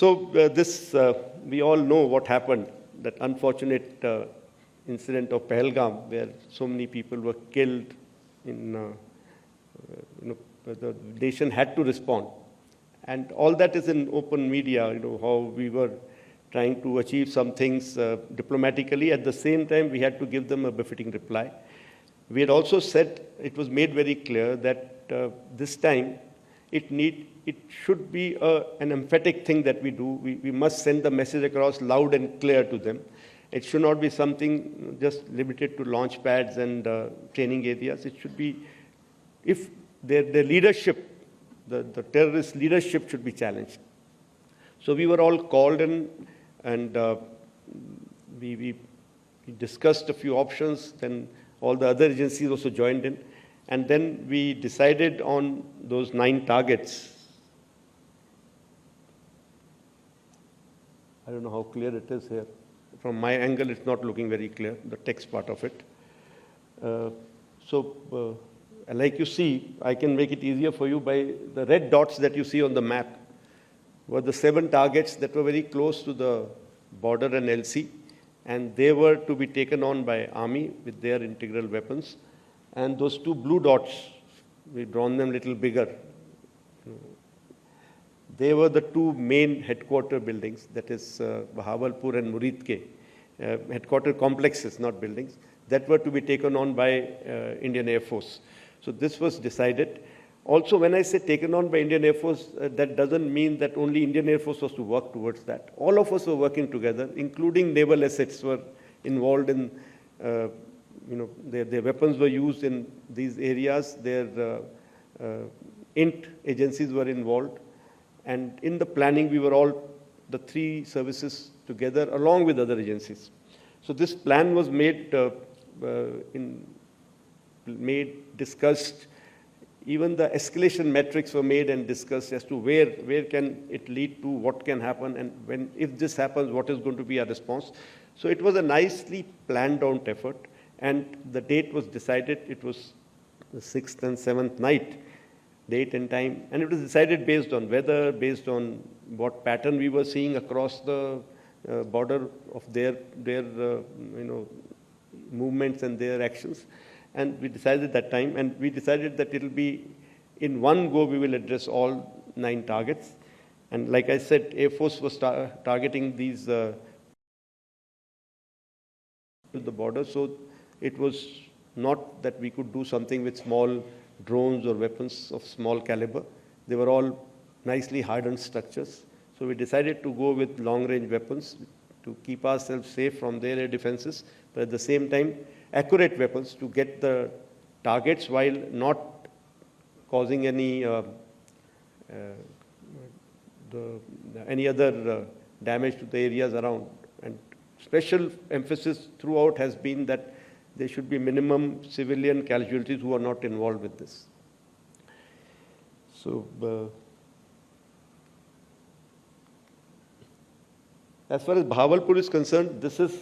We all know what happened, that unfortunate incident of Pahalgam, where so many people were killed. The nation had to respond. And all that is in open media, how we were trying to achieve some things diplomatically. At the same time, we had to give them a befitting reply. We had also said, it was made very clear that this time it should be an emphatic thing that we do. We must send the message across loud and clear to them. It should not be something just limited to launch pads and training areas. It should be, if their leadership, the terrorist leadership should be challenged. So we were all called in, and we discussed a few options. Then all the other agencies also joined in. And then we decided on those 9 targets. I don't know how clear it is here. From my angle, it's not looking very clear, the text part of it. Like you see, I can make it easier for you by the red dots that you see on the map were the 7 targets that were very close to the border and LC, and they were to be taken on by Army with their integral weapons. And those 2 blue dots, we've drawn them a little bigger. They were the 2 main headquarter buildings, that is Bahawalpur and Muridke, headquarter complexes, not buildings, that were to be taken on by Indian Air Force. So this was decided. Also, when I say taken on by Indian Air Force, that doesn't mean that only Indian Air Force was to work towards that. All of us were working together, including naval assets were involved in, their weapons were used in these areas. Their INT agencies were involved. And in the planning, we were all, the 3 services together, along with other agencies. So this plan was discussed. Even the escalation metrics were made and discussed as to where can it lead to, what can happen, and if this happens, what is going to be our response. So it was a nicely planned out effort, and the date was decided. It was the 6th and 7th night, date and time, and it was decided based on weather, based on what pattern we were seeing across the border of their movements and their actions. And we decided that time, and we decided that it'll be in one go we will address all 9 targets. And like I said, Air Force was targeting these to the border, so it was not that we could do something with small drones or weapons of small caliber. They were all nicely hardened structures. So we decided to go with long-range weapons to keep ourselves safe from their air defenses, but at the same time, accurate weapons to get the targets while not causing any other damage to the areas around. And special emphasis throughout has been that there should be minimum civilian casualties who are not involved with this. So, as far as Bahawalpur is concerned, this is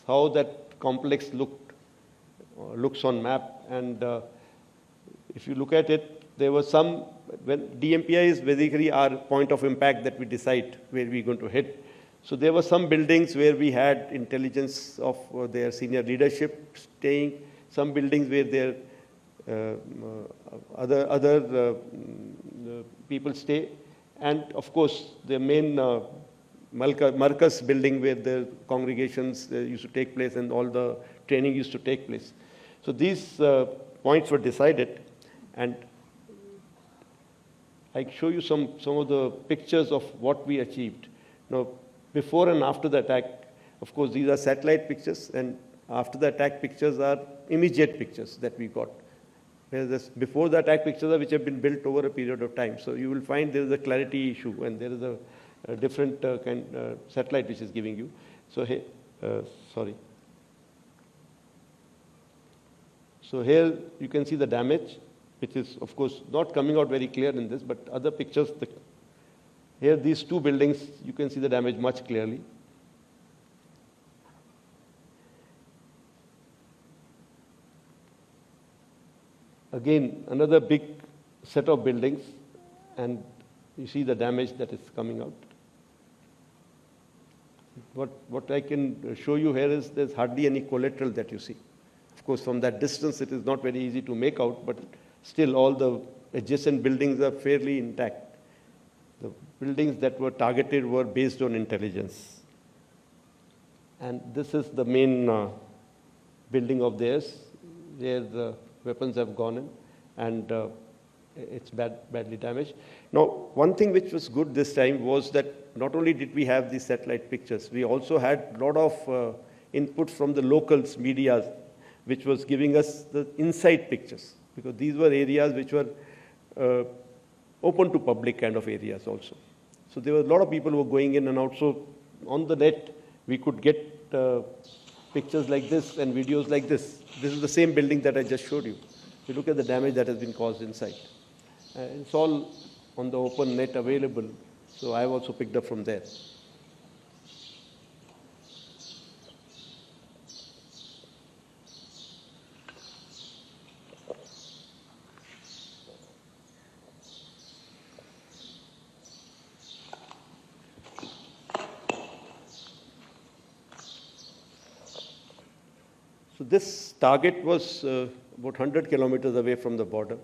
how that complex looks on map. And if you look at it, there was some, when DMPI is basically our point of impact that we decide where we're going to hit. So there were some buildings where we had intelligence of their senior leadership staying, some buildings where their other people stay, and of course the main Marcus building where the congregations used to take place and all the training used to take place. So these points were decided, and I show you some of the pictures of what we achieved. Now, before and after the attack, of course, these are satellite pictures, and after the attack pictures are immediate pictures that we got. Whereas before the attack pictures are which have been built over a period of time. So you will find there is a clarity issue, and there is a different satellite which is giving you. So here, sorry. So here you can see the damage, which is of course not coming out very clear in this, but other pictures, here these 2 buildings, you can see the damage much clearly. Again, another big set of buildings, and you see the damage that is coming out. What I can show you here is there's hardly any collateral that you see. Of course, from that distance, it is not very easy to make out, but still all the adjacent buildings are fairly intact. The buildings that were targeted were based on intelligence. And this is the main building of theirs, where the weapons have gone in, and it's badly damaged. Now, one thing which was good this time was that not only did we have these satellite pictures, we also had a lot of input from the locals, media, which was giving us the inside pictures, because these were areas which were open to public kind of areas also. So there were a lot of people who were going in and out. So on the net, we could get pictures like this and videos like this. This is the same building that I just showed you. You look at the damage that has been caused inside. It's all on the open net available. So I've also picked up from there. So this target was about 100 kilometers away from the border.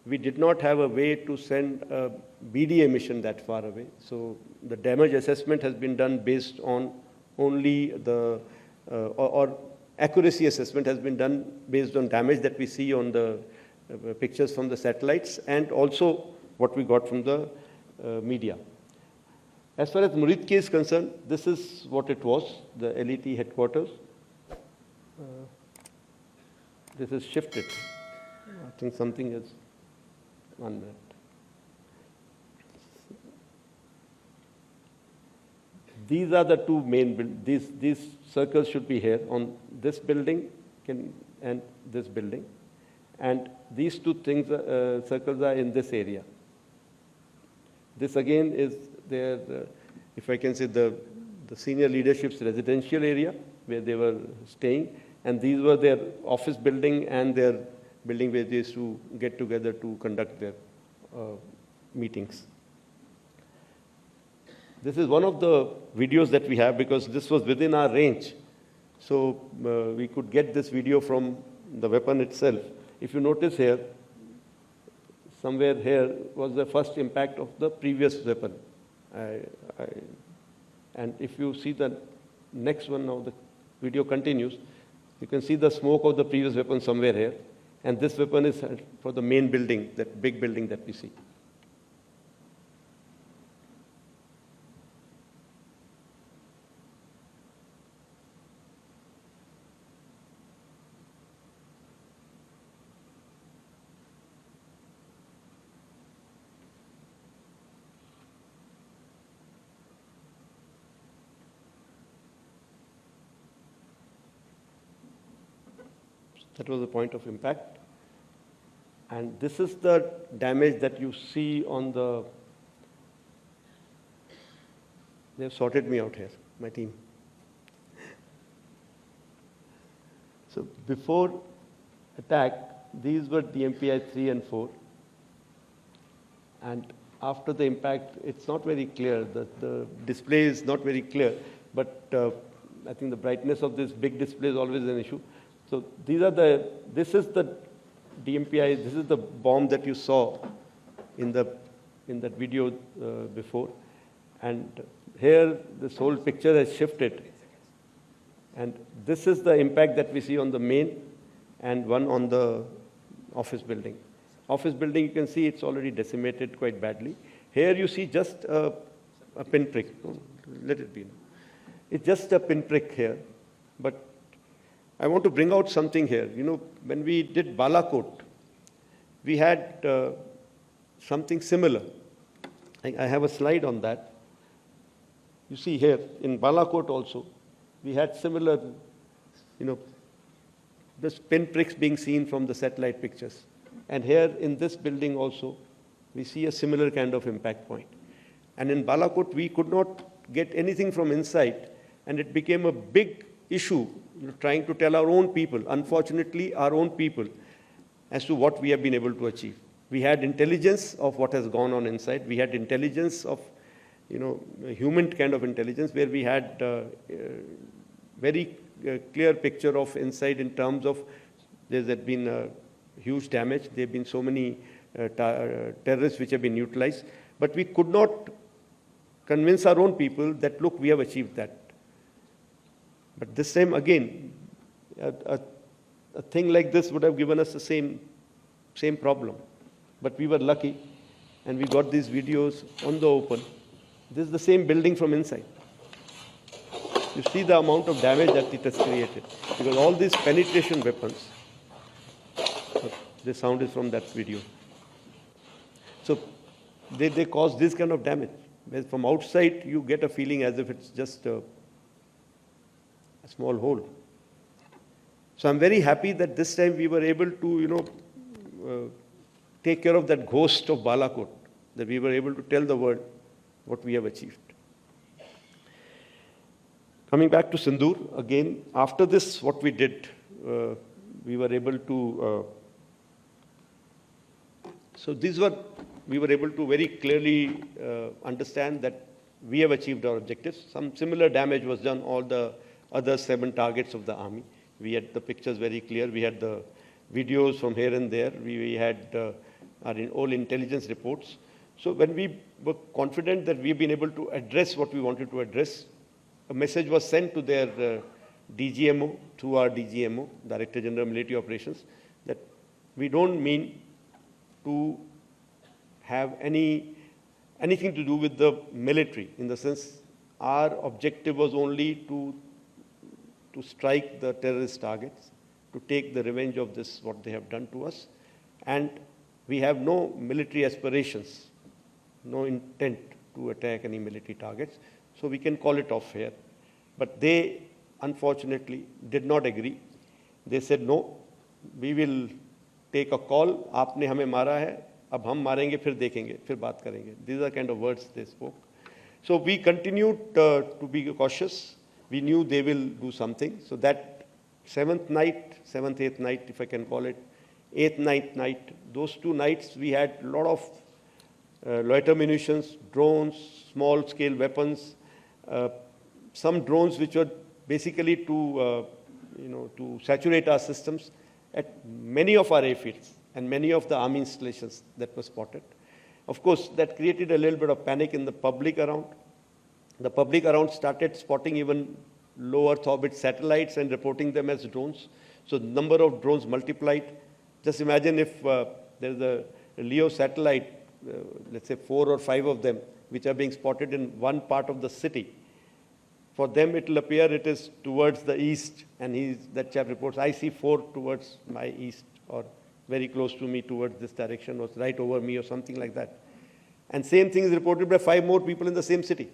We did not have a way to send a BDA mission that far away. So the damage assessment has been done based on only the, or accuracy assessment has been done based on damage that we see on the pictures from the satellites and also what we got from the media. As far as Muridki is concerned, this is what it was, the LET headquarters. This is shifted. I think something is 1 minute. These are the two main these circles should be here on this building and this building, and these two things circles are in this area. This again is their, if I can say, the senior leadership's residential area where they were staying. And these were their office building and their building where they used to get together to conduct their meetings. This is one of the videos that we have because this was within our range. So we could get this video from the weapon itself. If you notice here, somewhere here was the first impact of the previous weapon. And if you see the next one now, the video continues. You can see the smoke of the previous weapon somewhere here. And this weapon is for the main building, that big building that we see. That was the point of impact. And this is the damage that you see on the, they've sorted me out here, my team. So before attack, these were DMPI 3 and 4. And after the impact, it's not very clear. The display is not very clear, but I think the brightness of this big display is always an issue. So these are this is the DMPI, this is the bomb that you saw in that video before. And here, this whole picture has shifted. And this is the impact that we see on the main and one on the office building. Office building, you can see it's already decimated quite badly. Here you see just a pinprick. Let it be. It's just a pinprick here. But I want to bring out something here. You know, when we did Balakot, we had something similar. I have a slide on that. You see here, in Balakot also, we had similar, you know, this pinpricks being seen from the satellite pictures. And here in this building also, we see a similar kind of impact point. And in Balakot, we could not get anything from inside, and it became a big issue, trying to tell our own people, unfortunately our own people, as to what we have been able to achieve. We had intelligence of what has gone on inside. We had intelligence of human kind of intelligence, where we had very clear picture of inside in terms of there had been huge damage. There have been so many terrorists which have been neutralized. But we could not convince our own people that, look, we have achieved that. But this time, again, a thing like this would have given us the same problem. But we were lucky, and we got these videos on the open. This is the same building from inside. You see the amount of damage that it has created, because all these penetration weapons, the sound is from that video. So they cause this kind of damage. Whereas from outside, you get a feeling as if it's just a small hole. So I'm very happy that this time we were able to, take care of that ghost of Balakot, that we were able to tell the world what we have achieved. Coming back to Sindoor, again, after this, what we did, we were able to, we were able to very clearly understand that we have achieved our objectives. Some similar damage was done all the other 7 targets of the army. We had the pictures very clear. We had the videos from here and there. We had our all intelligence reports. So when we were confident that we've been able to address what we wanted to address, a message was sent to their DGMO, through our DGMO, Director General Military Operations, that we don't mean to have anything to do with the military, in the sense our objective was only to strike the terrorist targets, to take the revenge of this, what they have done to us. And we have no military aspirations, no intent to attack any military targets. So we can call it off here. But they, unfortunately, did not agree. They said, no, we will take a call. आपने हमें मारा है, अब हम मारेंगे, फिर देखेंगे, फिर बात करेंगे. These are kind of words they spoke. So we continued to be cautious. We knew they will do something. So that 7th, 8th night, if I can call it, 8th, 9th night, those 2 nights we had a lot of loiter munitions, drones, small-scale weapons, some drones which were basically to saturate our systems at many of our airfields and many of the army installations that were spotted. Of course, that created a little bit of panic in the public around. The public around started spotting even low Earth orbit satellites and reporting them as drones. So the number of drones multiplied. Just imagine if there's a LEO satellite, let's say 4 or 5 of them, which are being spotted in one part of the city. For them, it will appear it is towards the east, and that chap reports, I see 4 towards my east, or very close to me towards this direction, or right over me, or something like that. And same thing is reported by 5 more people in the same city,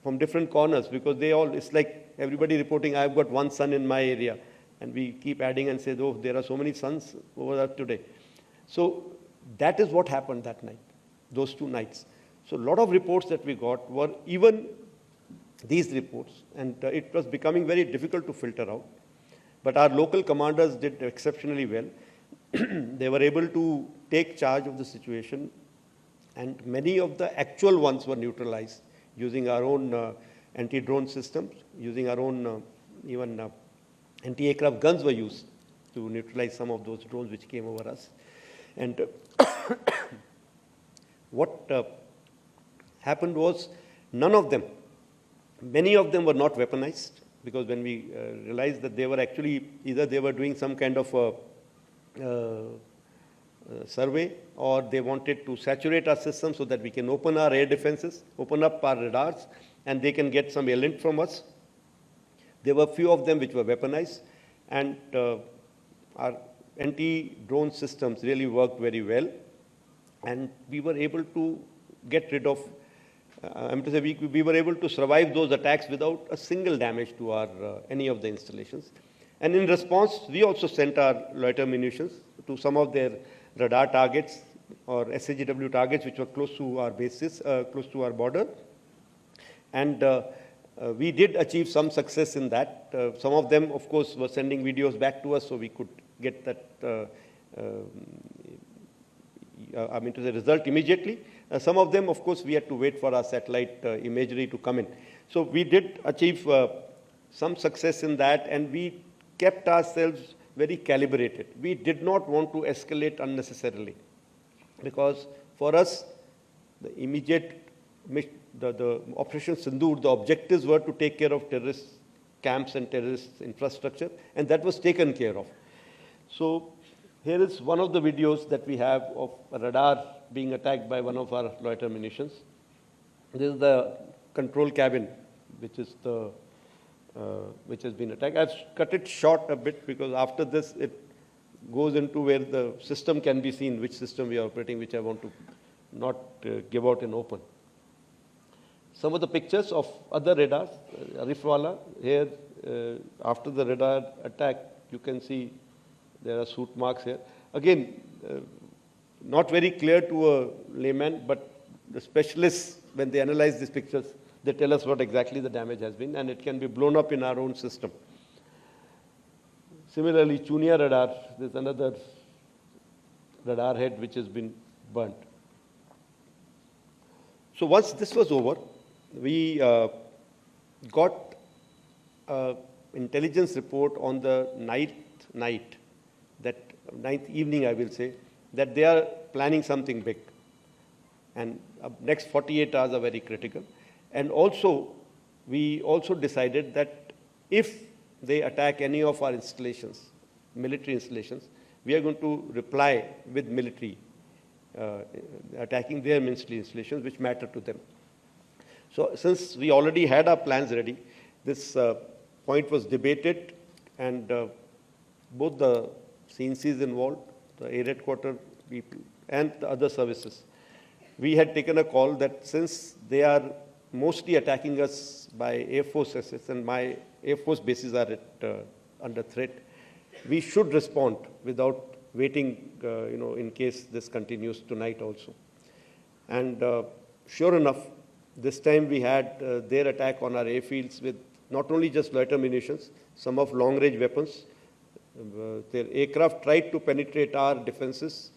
from different corners, because it's like everybody reporting, I've got 1 sun in my area. And we keep adding and say, oh, there are so many suns over there today. So that is what happened that night, those 2 nights. So a lot of reports that we got were even these reports, and it was becoming very difficult to filter out. But our local commanders did exceptionally well. They were able to take charge of the situation, and many of the actual ones were neutralized using our own anti-drone systems, using our own even anti-aircraft guns were used to neutralize some of those drones which came over us. And what happened was many of them were not weaponized, because when we realized that they were actually, either they were doing some kind of survey, or they wanted to saturate our system so that we can open our air defenses, open up our radars, and they can get some airlift from us. There were few of them which were weaponized, and our anti-drone systems really worked very well, and we were able to get rid of, we were able to survive those attacks without a single damage to our any of the installations. And in response, we also sent our loiter munitions to some of their radar targets or SAGW targets which were close to our bases, close to our border. And we did achieve some success in that. Some of them, of course, were sending videos back to us so we could get that, the result immediately. Some of them, of course, we had to wait for our satellite imagery to come in. So we did achieve some success in that, and we kept ourselves very calibrated. We did not want to escalate unnecessarily, because for us, the immediate, the Operation Sindoor, the objectives were to take care of terrorist camps and terrorist infrastructure, and that was taken care of. So here is one of the videos that we have of a radar being attacked by one of our loiter munitions. This is the control cabin, which is the which has been attacked. I've cut it short a bit because after this it goes into where the system can be seen, which system we are operating, which I want to not give out in open. Some of the pictures of other radars, Arifwala, here after the radar attack, you can see there are soot marks here. Again, not very clear to a layman, but the specialists, when they analyze these pictures, they tell us what exactly the damage has been, and it can be blown up in our own system. Similarly, Chunia radar, there's another radar head which has been burnt. So once this was over, we got an intelligence report on the ninth evening, I will say, that they are planning something big. And next 48 hours are very critical. And also, we also decided that if they attack any of our installations, military installations, we are going to reply with military, attacking their military installations, which matter to them. So since we already had our plans ready, this point was debated, and both the CNCs involved, the air headquarters people, and the other services, we had taken a call that since they are mostly attacking us by Air Force assets, and my Air Force bases are under threat, we should respond without waiting, in case this continues tonight also. And sure enough, this time we had their attack on our airfields with not only just loiter munitions, some of long-range weapons. Their aircraft tried to penetrate our defenses.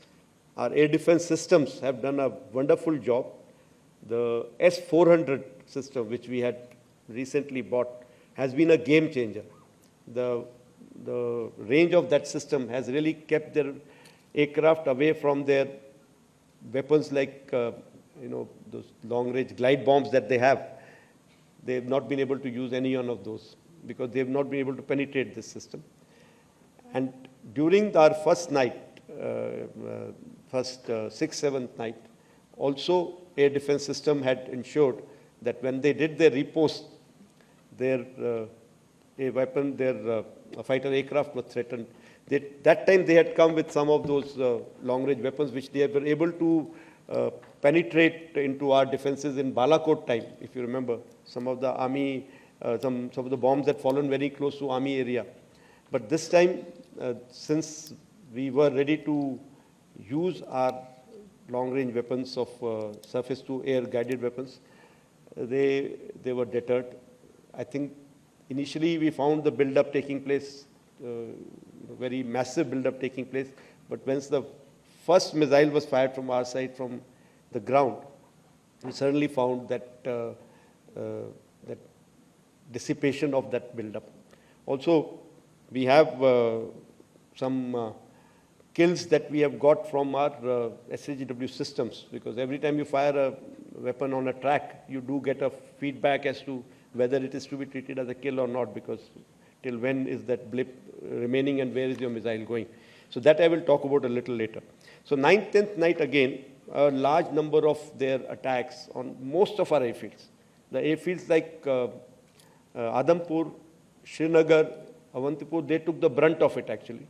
Our air defense systems have done a wonderful job. The S-400 system, which we had recently bought, has been a game changer. The range of that system has really kept their aircraft away from their weapons like, those long-range glide bombs that they have. They have not been able to use any one of those because they have not been able to penetrate this system. And during our first night, sixth, seventh night, also air defense system had ensured that when they did their repost, their fighter aircraft was threatened. That time they had come with some of those long-range weapons which they were able to penetrate into our defenses in Balakot time, if you remember. Some of the army, some of the bombs had fallen very close to army area. But this time, since we were ready to use our long-range weapons of surface-to-air guided weapons, they were deterred. I think initially we found the build-up taking place, very massive build-up taking place. But once the first missile was fired from our side, from the ground, we suddenly found that that dissipation of that build-up. Also, we have some kills that we have got from our SHW systems, because every time you fire a weapon on a track, you do get a feedback as to whether it is to be treated as a kill or not, because till when is that blip remaining and where is your missile going. So that I will talk about a little later. So 9th, 10th night again, a large number of their attacks on most of our airfields. The airfields like Adampur, Srinagar, Avantipur, they took the brunt of it actually.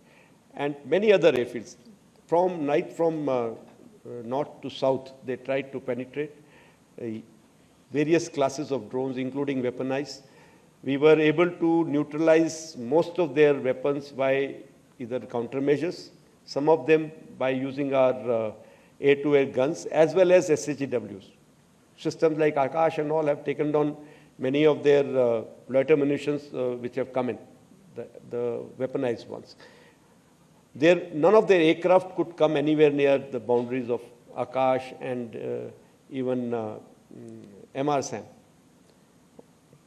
And many other airfields. From north to south, they tried to penetrate various classes of drones, including weaponized. We were able to neutralize most of their weapons by either countermeasures, some of them by using our air-to-air guns, as well as SHWs. Systems like Akash and all have taken down many of their loiter munitions which have come in, the weaponized ones. None of their aircraft could come anywhere near the boundaries of Akash and even MRSAM.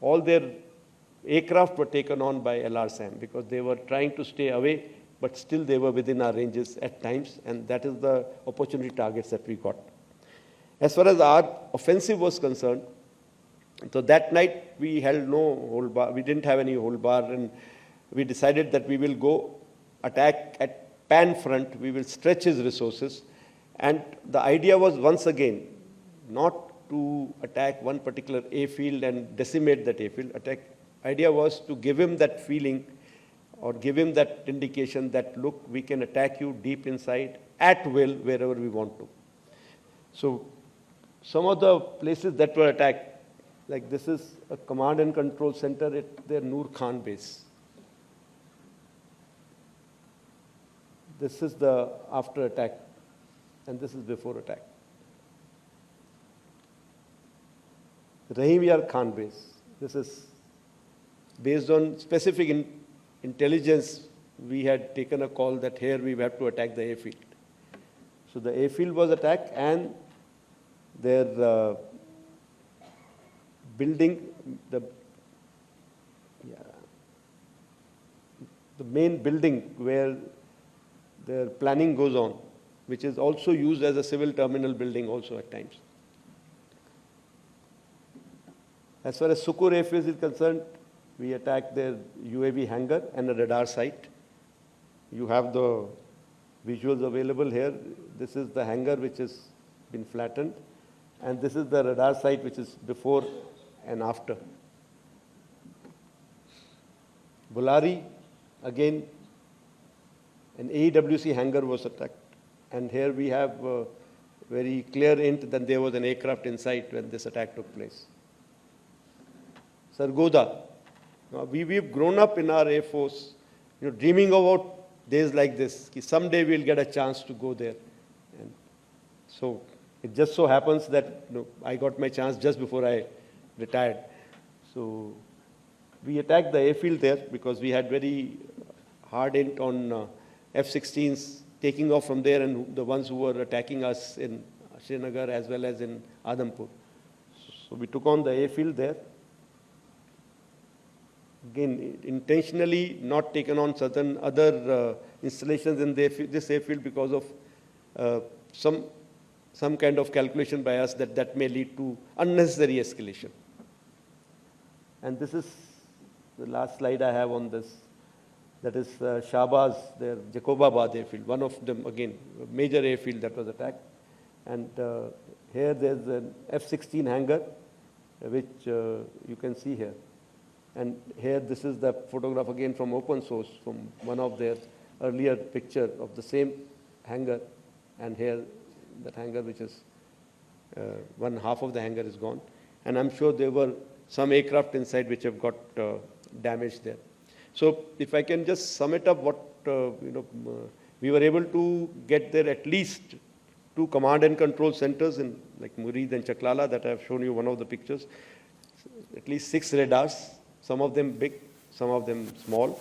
All their aircraft were taken on by LRSAM because they were trying to stay away, but still they were within our ranges at times, and that is the opportunity targets that we got. As far as our offensive was concerned, so that night we held no hold bar, we didn't have any hold bar, and we decided that we will go attack at Pan front, we will stretch his resources, and the idea was once again not to attack one particular airfield and decimate that airfield. Idea was to give him that feeling or give him that indication that, look, we can attack you deep inside at will wherever we want to. So some of the places that were attacked, like this is a command and control center at their Noor Khan base. This is the after attack, and this is before attack. Rahim Yar Khan base. This is based on specific intelligence. We had taken a call that here we have to attack the airfield. So the airfield was attacked, and their building, the main building where their planning goes on, which is also used as a civil terminal building also at times. As far as Sukur airfield is concerned, we attacked their UAV hangar and a radar site. You have the visuals available here. This is the hangar which has been flattened, and this is the radar site which is before and after. Bulari, again, an AW&C hangar was attacked, and here we have very clear hint that there was an aircraft inside when this attack took place. Sargodha. We've grown up in our Air Force, dreaming about days like this. Someday we'll get a chance to go there. And so it just so happens that I got my chance just before I retired. So we attacked the airfield there because we had very hard hint on F-16s taking off from there, and the ones who were attacking us in Srinagar as well as in Adhampur. So we took on the airfield there. Again, intentionally not taken on certain other installations in this airfield because of some kind of calculation by us that may lead to unnecessary escalation. And this is the last slide I have on this. That is Shahbaz, their Jacobabad airfield, one of them, again, a major airfield that was attacked. And here there's an F-16 hangar, which you can see here. And here, this is the photograph again from open source, from one of their earlier picture of the same hangar. And here, that hangar, which is one half of the hangar is gone. And I'm sure there were some aircraft inside which have got damaged there. So if I can just sum it up, what we were able to get there at least 2 command and control centers in like Murid and Chaklala that I have shown you one of the pictures. At least 6 radars. Some of them big, some of them small.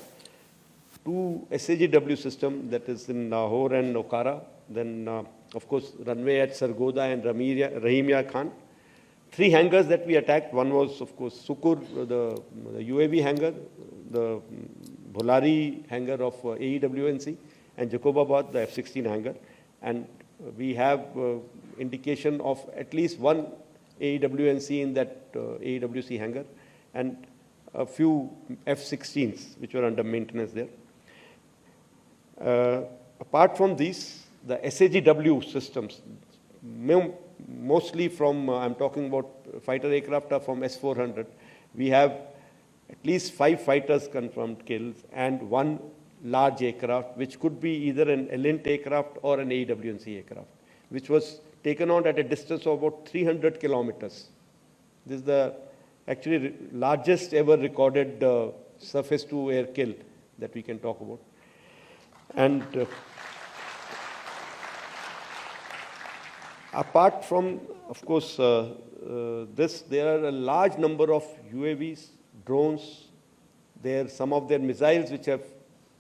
2 SAGW system, that is in Nahor and Okara. Then, of course, runway at Sargodha and Rahim Yar Khan. 3 hangars that we attacked. One was, of course, Sukur, the UAV hangar, the Bulari hangar of AW&C, and Jacobabad, the F-16 hangar. And we have indication of at least 1 AW&C in that AW&C hangar, and a few F-16s which were under maintenance there. Apart from these, the SAGW systems, mostly from, I'm talking about fighter aircraft are from S-400. We have at least 5 fighters confirmed kills and 1 large aircraft, which could be either an Elint aircraft or an AW&C aircraft, which was taken on at a distance of about 300 kilometers. This is the actually largest ever recorded surface-to-air kill that we can talk about. And apart from, of course, this, there are a large number of UAVs, drones. There are some of their missiles which have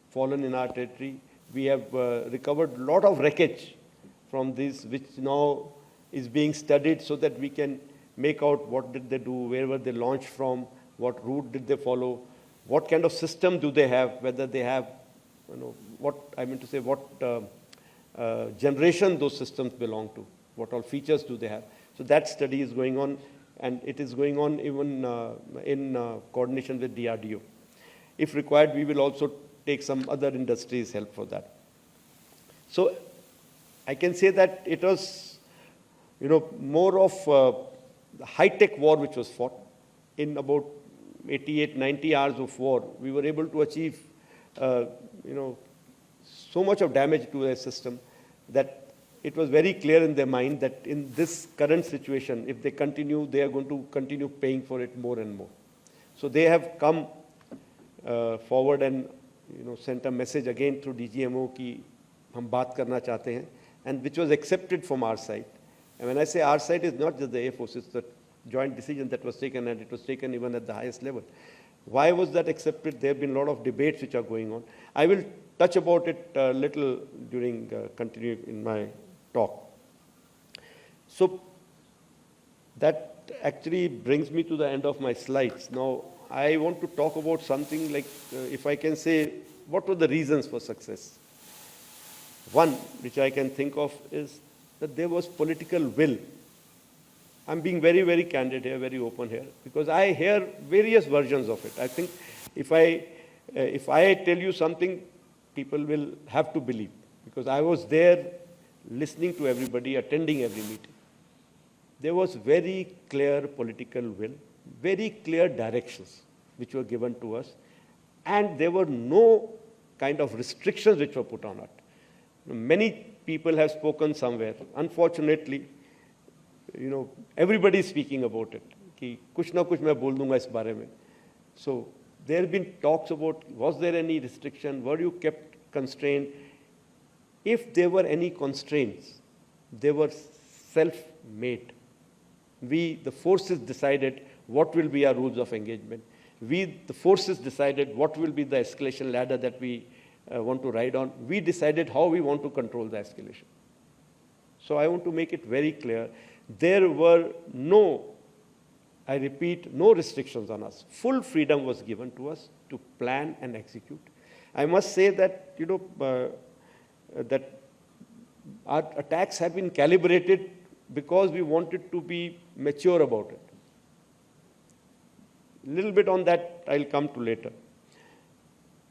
fallen in our territory. We have recovered a lot of wreckage from these, which now is being studied so that we can make out what did they do, where were they launched from, what route did they follow, what kind of system do they have, whether they have, what generation those systems belong to, what all features do they have. So that study is going on, and it is going on even in coordination with DRDO. If required, we will also take some other industries' help for that. So I can say that it was, more of the high-tech war which was fought. In about 88, 90 hours of war, we were able to achieve, so much of damage to their system that it was very clear in their mind that in this current situation, if they continue, they are going to continue paying for it more and more. So they have come forward and sent a message again through DGMO कि हम बात करना चाहते हैं, and which was accepted from our side. And when I say our side, it's not just the Air Force, it's the joint decision that was taken, and it was taken even at the highest level. Why was that accepted? There have been a lot of debates which are going on. I will touch about it a little during continue in my talk. So that actually brings me to the end of my slides. Now, I want to talk about something like, if I can say, what were the reasons for success? One, which I can think of, is that there was political will. I'm being very, very candid here, very open here, because I hear various versions of it. I think if I tell you something, people will have to believe, because I was there listening to everybody, attending every meeting. There was very clear political will, very clear directions which were given to us, and there were no kind of restrictions which were put on it. Many people have spoken somewhere. Unfortunately, everybody is speaking about it. कि कुछ ना कुछ मैं बोल दूंगा इस बारे में. So there have been talks about, was there any restriction? Were you kept constrained? If there were any constraints, they were self-made. We, the forces, decided what will be our rules of engagement. We, the forces, decided what will be the escalation ladder that we want to ride on. We decided how we want to control the escalation. So I want to make it very clear. There were no, I repeat, no restrictions on us. Full freedom was given to us to plan and execute. I must say that, that our attacks have been calibrated because we wanted to be mature about it. A little bit on that I'll come to later.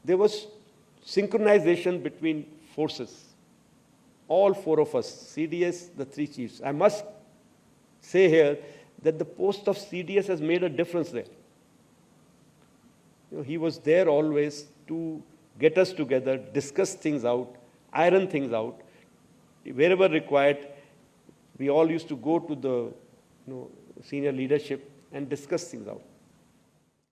There was synchronization between forces. All four of us, CDS, the three chiefs. I must say here that the post of CDS has made a difference there. He was there always to get us together, discuss things out, iron things out. Wherever required, we all used to go to the senior leadership and discuss things out.